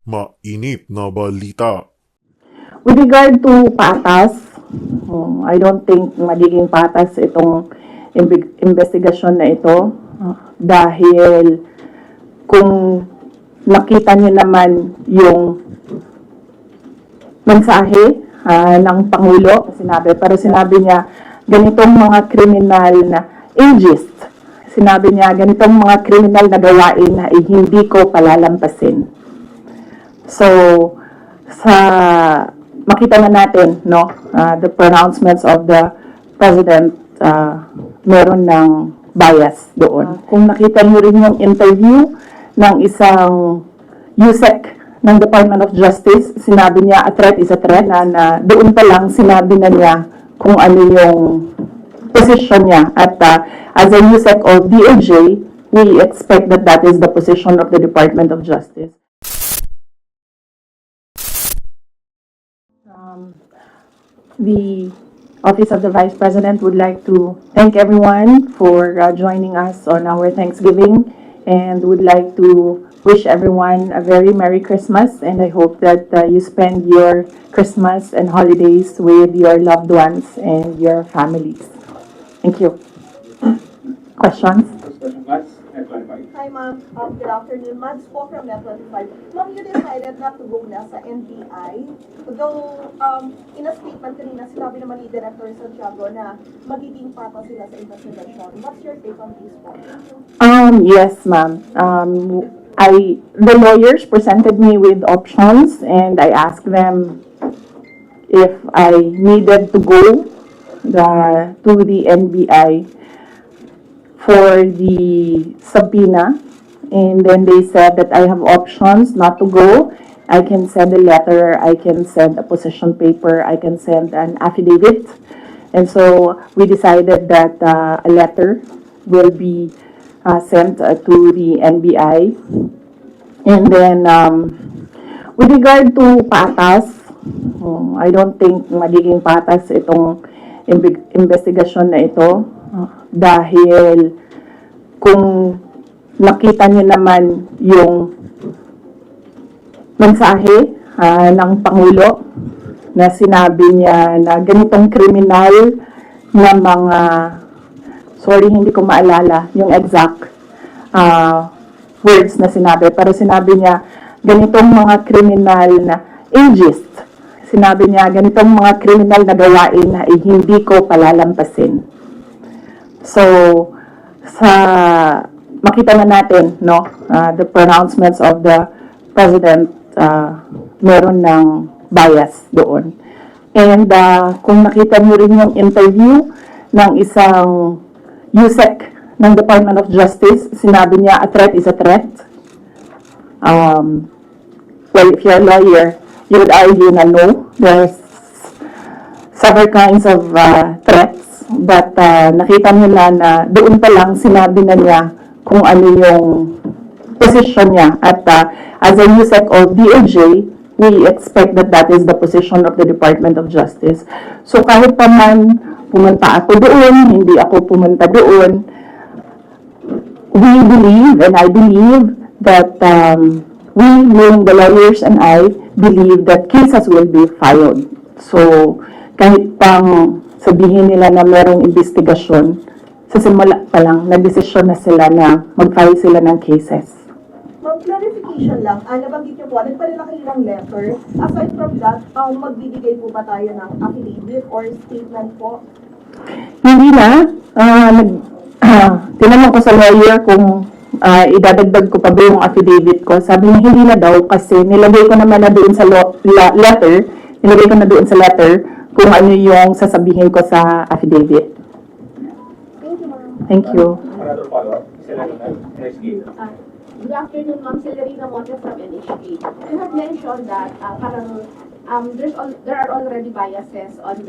Mainit na balita. With regard to patas, I don't think magiging patas itong investigasyon na ito dahil kung nakita niyo naman yung mensahe ng Pangulo, sinabi niya ganitong mga kriminal na ageist. Sinabi niya ganitong mga kriminal na gawain na hindi ko palalampasin. So, makita na natin, no, the pronouncements of the President, meron ng bias doon. Kung nakita niyo rin yung interview ng isang USEC ng Department of Justice, sinabi niya a threat is a threat, na doon pa lang sinabi na niya kung ano yung position niya. At as a USEC of DOJ, we expect that that is the position of the Department of Justice. The Office of the Vice President would like to thank everyone for joining us on our Thanksgiving and would like to wish everyone a very Merry Christmas, and I hope that you spend your Christmas and holidays with your loved ones and your families. Thank you. Questions? Hi, ma'am. Good afternoon. Mads po from Net25. Ma'am, you decided not to go na sa NBI. Though, in a statement kanina, sinabi naman ni Director Santiago na magiging papa sila sa investigation. What's your take on this po? Yes, ma'am. The lawyers presented me with options and I asked them if I needed to go to the NBI for the subpoena, and then they said that I have options not to go. I can send a letter, I can send a position paper, I can send an affidavit. And so we decided that a letter will be sent to the NBI. And then with regard to patas, I don't think magiging patas itong investigasyon na ito dahil kung nakita niyo naman yung mensahe ng Pangulo na sinabi niya na ganitong kriminal na mga, sorry hindi ko maalala yung exact words na sinabi, pero sinabi niya ganitong mga kriminal na ageist. Sinabi niya ganitong mga kriminal na gawain na hindi ko palalampasin. So, makita na natin, no, the pronouncements of the President, meron ng bias doon. And kung nakita niyo rin yung interview ng isang USEC ng Department of Justice, sinabi niya a threat is a threat. Well, if you're a lawyer, you would argue na no, there's several kinds of threats. But nakita nila na doon pa lang sinabi na niya kung ano yung position niya. At as a USEC of DOJ, we expect that that is the position of the Department of Justice. So kahit pa man pumunta ako doon, hindi ako pumunta doon, we believe, and I believe, that we, meaning the lawyers and I, believe that cases will be filed. So kahit pang sabihin nila na merong investigasyon, sa simula pa lang, nagdesisyon na sila na mag-file sila ng cases. Ma'am, clarification lang. Nabanggit niyo po, nagpadala kayo ng letter. Aside from that, magbibigay po ba tayo ng affidavit or statement po? Hindi na. Tinanong ko sa lawyer kung idadagdag ko pa ba yung affidavit ko. Sabi niya hindi na daw kasi nilagay ko naman na doon sa letter, kung ano yung sasabihin ko sa affidavit. Thank you, ma'am. Thank you. Another follow-up. Good afternoon, Ma'am Celerina Montes from NHK. You have mentioned that there are already biases on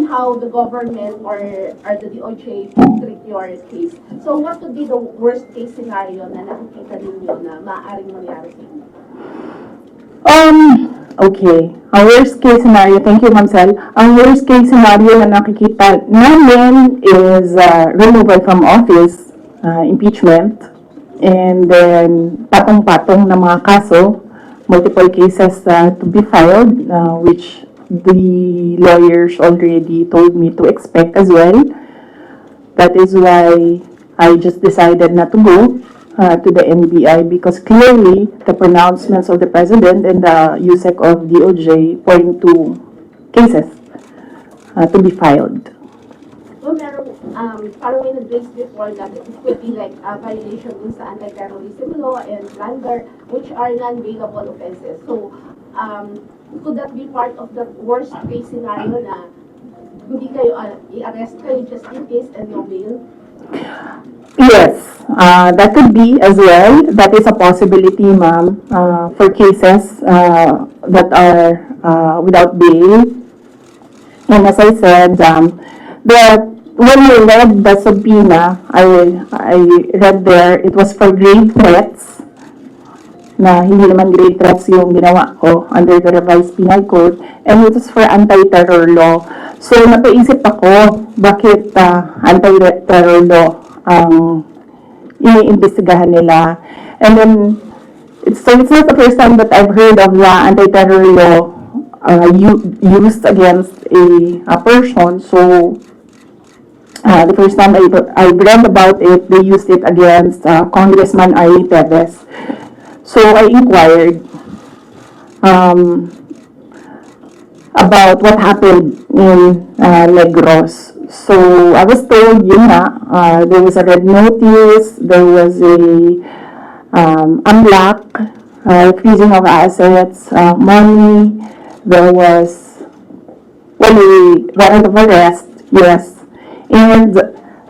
how the government or the DOJ treat your case. So what would be the worst case scenario na nakikita ninyo na maaaring mangyari sa inyo? Okay. Ang worst case scenario, thank you, Ma'am Sel. Ang worst case scenario na nakikita namin is removal from office, impeachment. And then, patong-patong na mga kaso, multiple cases to be filed, which the lawyers already told me to expect as well. That is why I just decided not to go to the NBI, because clearly the pronouncements of the President and the USEC of DOJ point to cases to be filed. So, parang may nag-raise before that it could be like a violation dun sa anti-terrorism law and plunder, which are non-bailable offenses. So, could that be part of the worst case scenario na hindi kayo i-arrest kayo just in case and no bail? Yes, that could be as well. That is a possibility, ma'am, for cases that are without bail. And as I said, when we read the subpoena, I read there, it was for grave threats, na hindi naman grave threats yung ginawa ko under the revised penal code, and it was for anti-terror law. So, napaisip ako, bakit anti-terror law ang iniimbestigahan nila. And then, it's not the first time that I've heard of the anti-terror law used against a person. So, the first time I read about it, they used it against Congressman R.A. Perez. So, I inquired about what happened in Negros. So, I was told, there was a red notice, there was a unlock, freezing of assets, money, there was, a warrant of arrest, yes. And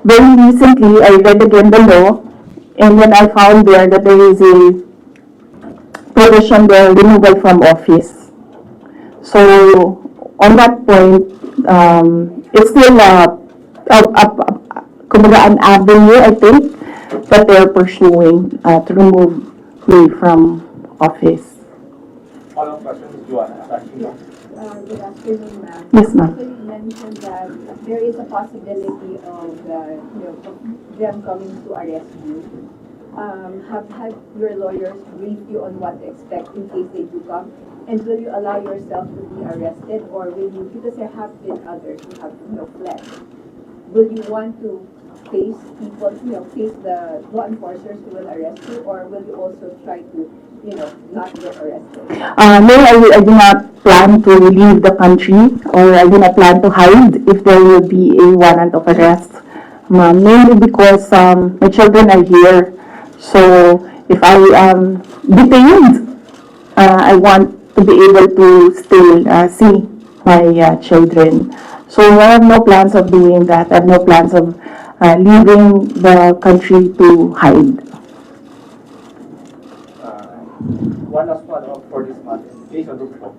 very recently, I read again the law, and then I found there that there is a provision there, removal from office. So, on that point, it's still an avenue, I think, that they're pursuing to remove me from office. Follow-up question, Joanna. Good afternoon, ma'am. Yes, ma'am. So you mentioned that there is a possibility of them coming to arrest you. Have your lawyers briefed you on what to expect in case they do come? And will you allow yourself to be arrested, or will you, because there have been others who have fled, will you want to face people, face the law enforcers who will arrest you, or will you also try to not get arrested? No, I do not plan to leave the country, or I do not plan to hide if there will be a warrant of arrest. Mainly because my children are here. So if I am detained, I want to be able to still see my children. So I have no plans of doing that. I have no plans of leaving the country to hide. One last follow-up for this month. Please, Adolfo.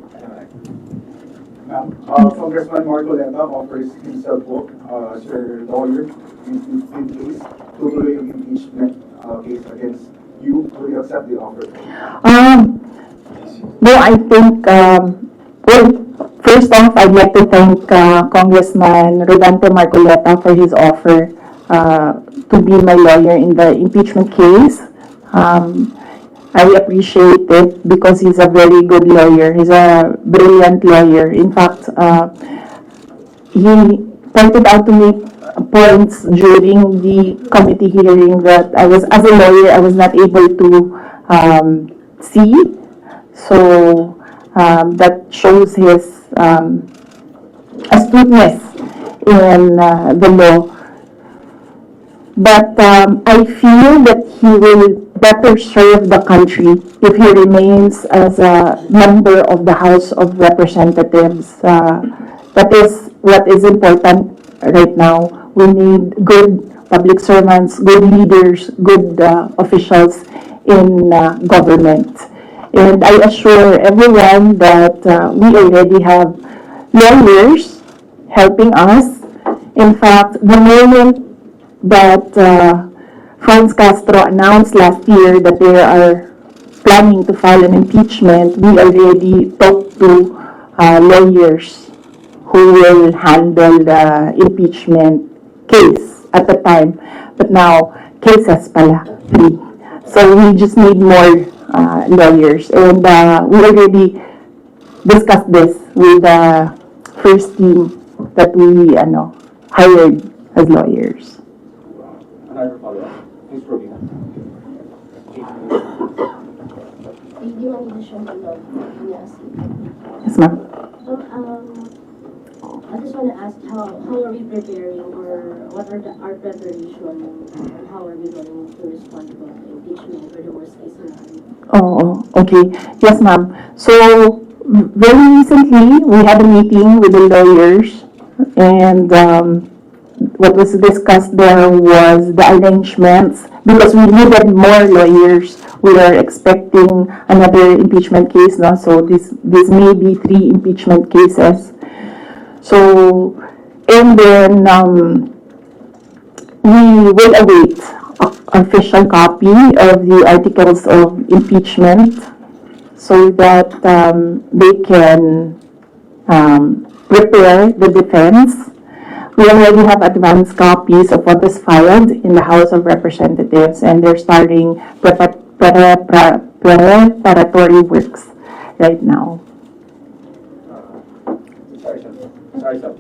Congressman Marcoleta offers himself as your lawyer in case tutuloy yung impeachment case against you. Will you accept the offer? No, I think, well, first off, I'd like to thank Congressman Rodante Marcoleta for his offer to be my lawyer in the impeachment case. I appreciate it because he's a very good lawyer. He's a brilliant lawyer. In fact, he pointed out to me points during the committee hearing that as a lawyer, I was not able to see. So that shows his astuteness in the law. But I feel that he will better serve the country if he remains as a member of the House of Representatives. That is what is important right now. We need good public servants, good leaders, good officials in government. And I assure everyone that we already have lawyers helping us. In fact, the moment that Franz Castro announced last year that they are planning to file an impeachment, we already talked to lawyers who will handle the impeachment case at the time. But now, cases pala, 3. So we just need more lawyers. And we already discussed this with the first team that we hired as lawyers. Another follow-up. Please, Robina. Immigration below. Yes. Yes, ma'am. So, I just want to ask how are we preparing, or what are our preparation, and how are we going to respond to the impeachment or the worst case scenario? Oh, okay. Yes, ma'am. So, very recently, we had a meeting with the lawyers, and what was discussed there was the arrangements, because we needed more lawyers. We are expecting another impeachment case now, so this may be 3 impeachment cases. So, and then we will await official copy of the articles of impeachment so that they can prepare the defense. We already have advanced copies of what is filed in the House of Representatives, and they're starting preparatory works right now. Sorry, sir.